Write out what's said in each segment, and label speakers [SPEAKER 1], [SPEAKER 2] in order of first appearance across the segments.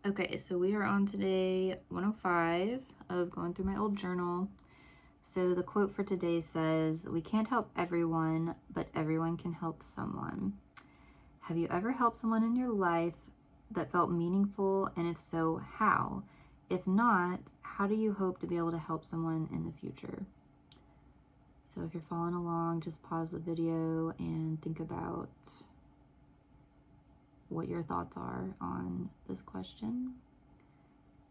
[SPEAKER 1] Okay, so we are on today 105 of going through my old journal. So the quote for today says, "We can't help everyone, but everyone can help someone." Have you ever helped someone in your life that felt meaningful? And if so, how? If not, how do you hope to be able to help someone in the future? So if you're following along, just pause the video and think about what your thoughts are on this question.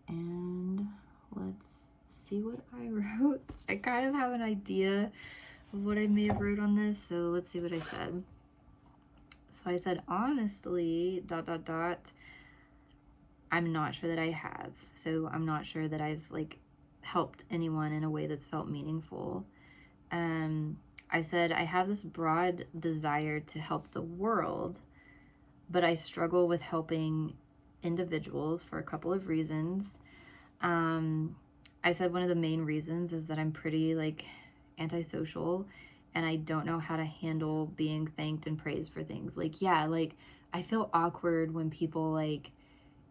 [SPEAKER 1] And let's see what I wrote. I kind of have an idea of what I may have wrote on this, so let's see what I said. So I said, honestly, ... I'm not sure that I have. So I'm not sure that I've helped anyone in a way that's felt meaningful. I said, I have this broad desire to help the world, but I struggle with helping individuals for a couple of reasons. I said one of the main reasons is that I'm pretty antisocial, and I don't know how to handle being thanked and praised for things. I feel awkward when people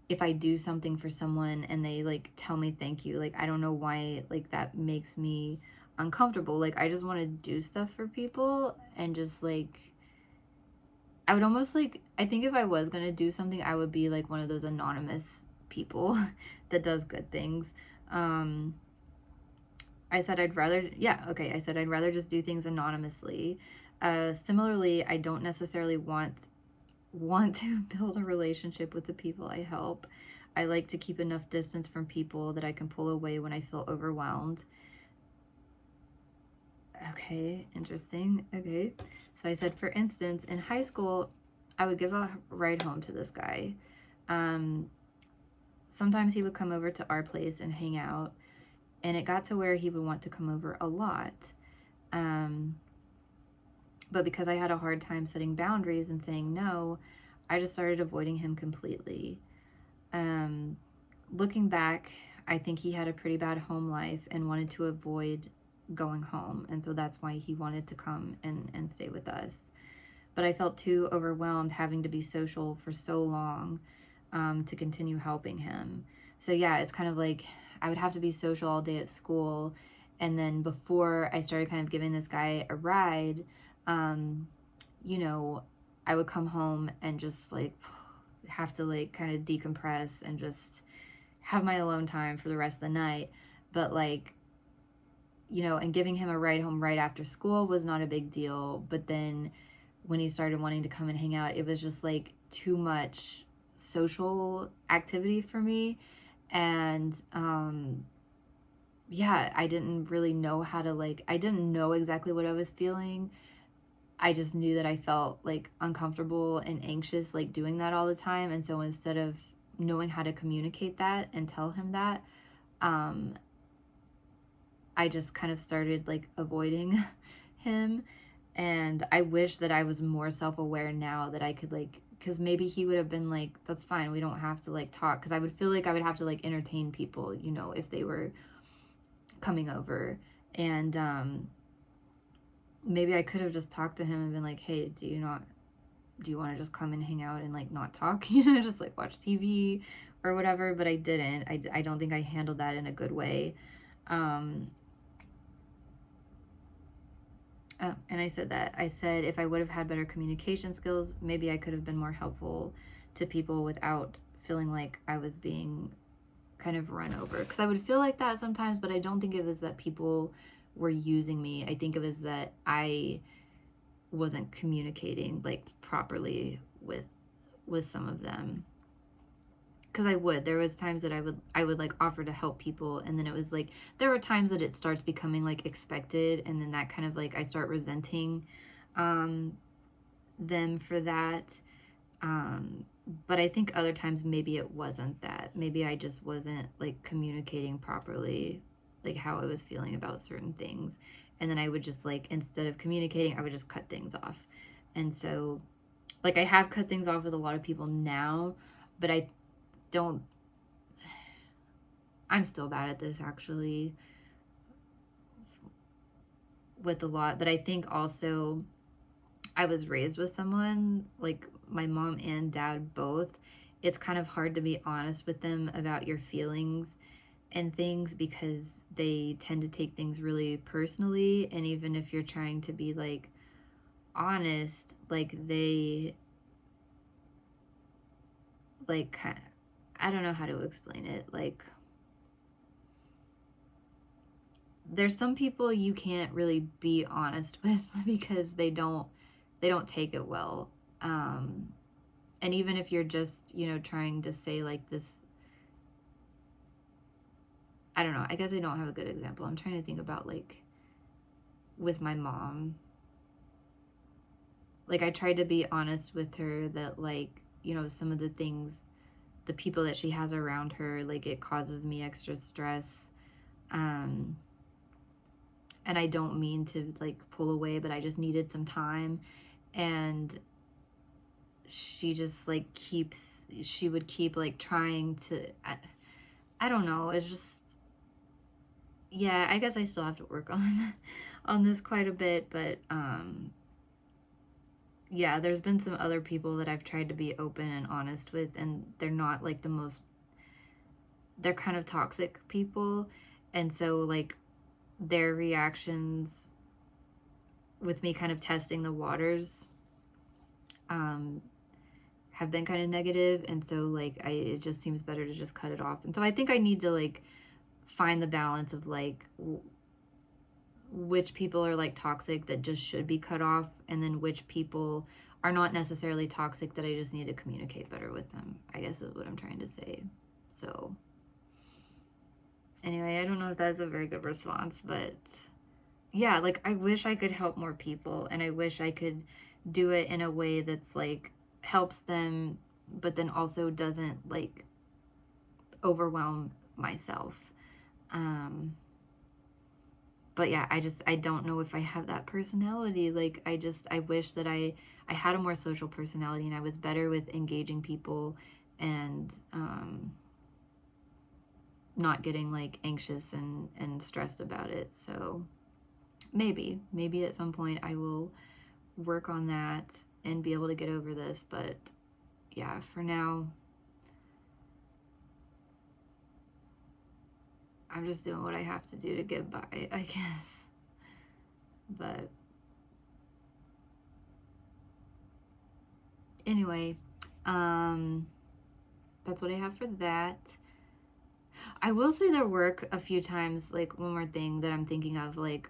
[SPEAKER 1] if I do something for someone and they tell me thank you. I don't know why that makes me uncomfortable. I just want to do stuff for people and just I would almost I think if I was going to do something, I would be one of those anonymous people that does good things. I said I'd rather, yeah, okay. I said I'd rather just do things anonymously. Similarly, I don't necessarily want to build a relationship with the people I help. I like to keep enough distance from people that I can pull away when I feel overwhelmed. Okay, interesting. Okay. So I said, for instance, in high school, I would give a ride home to this guy. Sometimes he would come over to our place and hang out, and it got to where he would want to come over a lot. But because I had a hard time setting boundaries and saying no, I just started avoiding him completely. Looking back, I think he had a pretty bad home life and wanted to avoid going home. And so that's why he wanted to come and stay with us. But I felt too overwhelmed having to be social for so long to continue helping him. So yeah, it's kind of like I would have to be social all day at school. And then before I started kind of giving this guy a ride, you know, I would come home and just have to kind of decompress and just have my alone time for the rest of the night. But and giving him a ride home right after school was not a big deal. But then when he started wanting to come and hang out, it was just too much social activity for me. And yeah, I didn't really know how to I didn't know exactly what I was feeling. I just knew that I felt uncomfortable and anxious doing that all the time. And so instead of knowing how to communicate that and tell him that, I just kind of started avoiding him. And I wish that I was more self-aware now, that I could because maybe he would have been that's fine, we don't have to talk, because I would feel I would have to entertain people, if they were coming over. And maybe I could have just talked to him and been hey, do you want to just come and hang out and not talk, just watch TV or whatever. But I didn't. I don't think I handled that in a good way. And I said if I would have had better communication skills, maybe I could have been more helpful to people without feeling like I was being kind of run over. Because I would feel like that sometimes, but I don't think it was that people were using me. I think it was that I wasn't communicating properly with some of them. Because there was times that I would offer to help people, and then it was there were times that it starts becoming expected, and then that kind of I start resenting them for that. But I think other times maybe it wasn't that. Maybe I just wasn't communicating properly how I was feeling about certain things. And then I would just instead of communicating, I would just cut things off. And so I have cut things off with a lot of people now, but I'm still bad at this actually with a lot. But I think also I was raised with someone, my mom and dad both, it's kind of hard to be honest with them about your feelings and things because they tend to take things really personally. And even if you're trying to be like honest, like they like I don't know how to explain it. Like there's some people you can't really be honest with because they don't take it well. And even if you're just, trying to say like this, I don't know, I guess I don't have a good example. I'm trying to think about like with my mom. Like I tried to be honest with her that like, some of the things, the people that she has around her, like it causes me extra stress. Um, and I don't mean to like pull away, but I just needed some time. And she just like she would keep like trying to, I don't know, it's just, yeah, I guess I still have to work on on this quite a bit, but yeah, there's been some other people that I've tried to be open and honest with, and they're not like they're kind of toxic people. And so like their reactions with me kind of testing the waters um have been kind of negative, and so like it just seems better to just cut it off. And so I think I need to like find the balance of like which people are like toxic that just should be cut off, and then which people are not necessarily toxic that I just need to communicate better with them, I guess is what I'm trying to say. So anyway, I don't know if that's a very good response, but yeah, like I wish I could help more people, and I wish I could do it in a way that's like helps them, but then also doesn't like overwhelm myself. Um, but yeah, I don't know if I have that personality. Like I wish that I had a more social personality and I was better with engaging people and not getting like anxious and stressed about it. So maybe at some point I will work on that and be able to get over this, but yeah, for now I'm just doing what I have to do to get by, I guess. But anyway, um, that's what I have for that. I will say there were a few times, like one more thing that I'm thinking of, like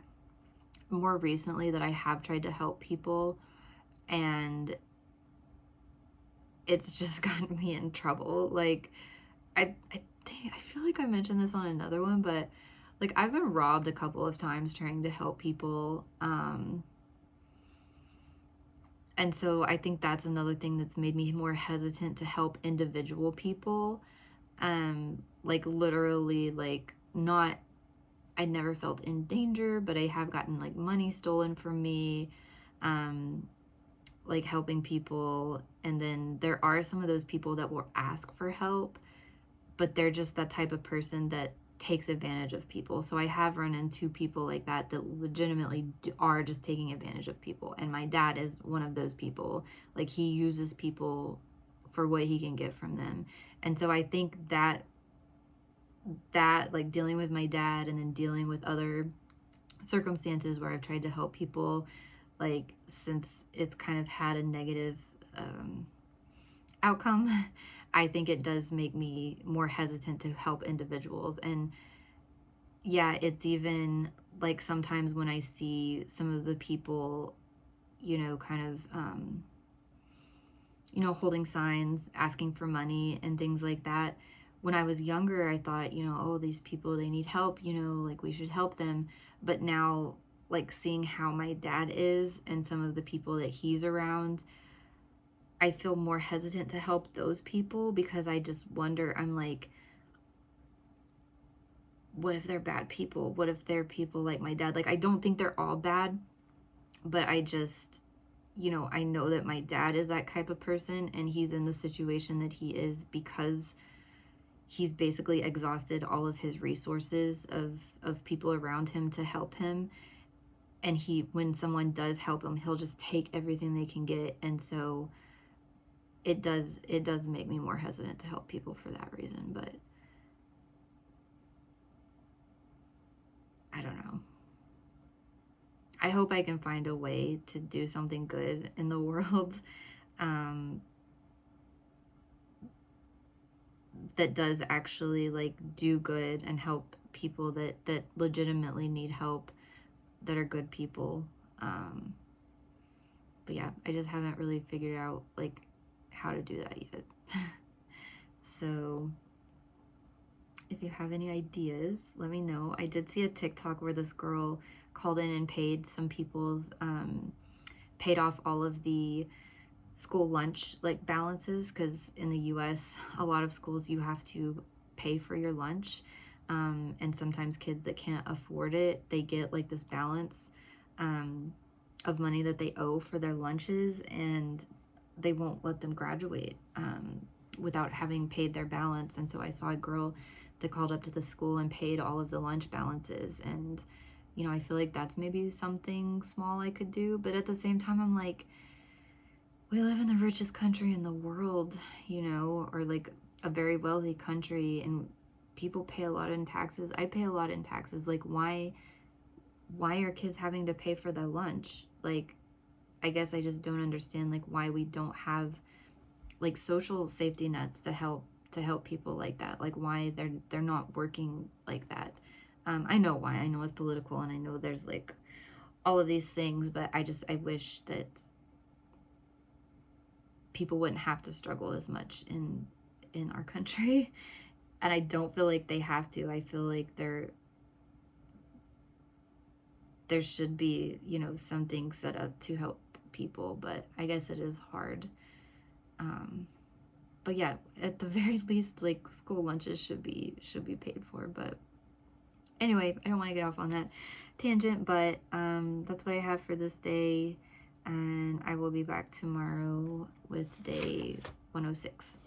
[SPEAKER 1] more recently that I have tried to help people and it's just gotten me in trouble. Like I feel like I mentioned this on another one, but like I've been robbed a couple of times trying to help people. And so I think that's another thing that's made me more hesitant to help individual people. Like literally, like not, I never felt in danger, but I have gotten like money stolen from me, um, like helping people. And then there are some of those people that will ask for help, but they're just that type of person that takes advantage of people. So I have run into people like that that legitimately are just taking advantage of people. And my dad is one of those people. Like he uses people for what he can get from them. And so I think that like dealing with my dad and then dealing with other circumstances where I've tried to help people, like since it's kind of had a negative outcome, I think it does make me more hesitant to help individuals. And yeah, it's even like sometimes when I see some of the people, kind of, holding signs, asking for money and things like that. When I was younger, I thought, oh, these people, they need help, like we should help them. But now, like seeing how my dad is and some of the people that he's around, I feel more hesitant to help those people because I just wonder, I'm like, what if they're bad people? What if they're people like my dad? Like, I don't think they're all bad, but I just, I know that my dad is that type of person and he's in the situation that he is because he's basically exhausted all of his resources of people around him to help him. And when someone does help him, he'll just take everything they can get. And so it does make me more hesitant to help people for that reason. But I don't know. I hope I can find a way to do something good in the world, um, that does actually like do good and help people that legitimately need help, that are good people. Um, but yeah, I just haven't really figured out like how to do that yet. So if you have any ideas, let me know. I did see a TikTok where this girl called in and paid some people's paid off all of the school lunch like balances, because in the US a lot of schools you have to pay for your lunch, and sometimes kids that can't afford it, they get like this balance of money that they owe for their lunches, and they won't let them graduate without having paid their balance. And so I saw a girl that called up to the school and paid all of the lunch balances, and I feel like that's maybe something small I could do, but at the same time I'm like, we live in the richest country in the world, or like a very wealthy country, and people pay a lot in taxes. I pay a lot in taxes. Like, why are kids having to pay for their lunch? Like, I guess I just don't understand like why we don't have like social safety nets to help people like that. Like, why they're not working like that. I know why. I know it's political, and I know there's like all of these things, but I wish that people wouldn't have to struggle as much in our country. And I don't feel like they have to. I feel like there should be, something set up to help people, but I guess it is hard. Um, but yeah, at the very least, like school lunches should be paid for. But anyway, I don't want to get off on that tangent, but that's what I have for this day, and I will be back tomorrow with day 106.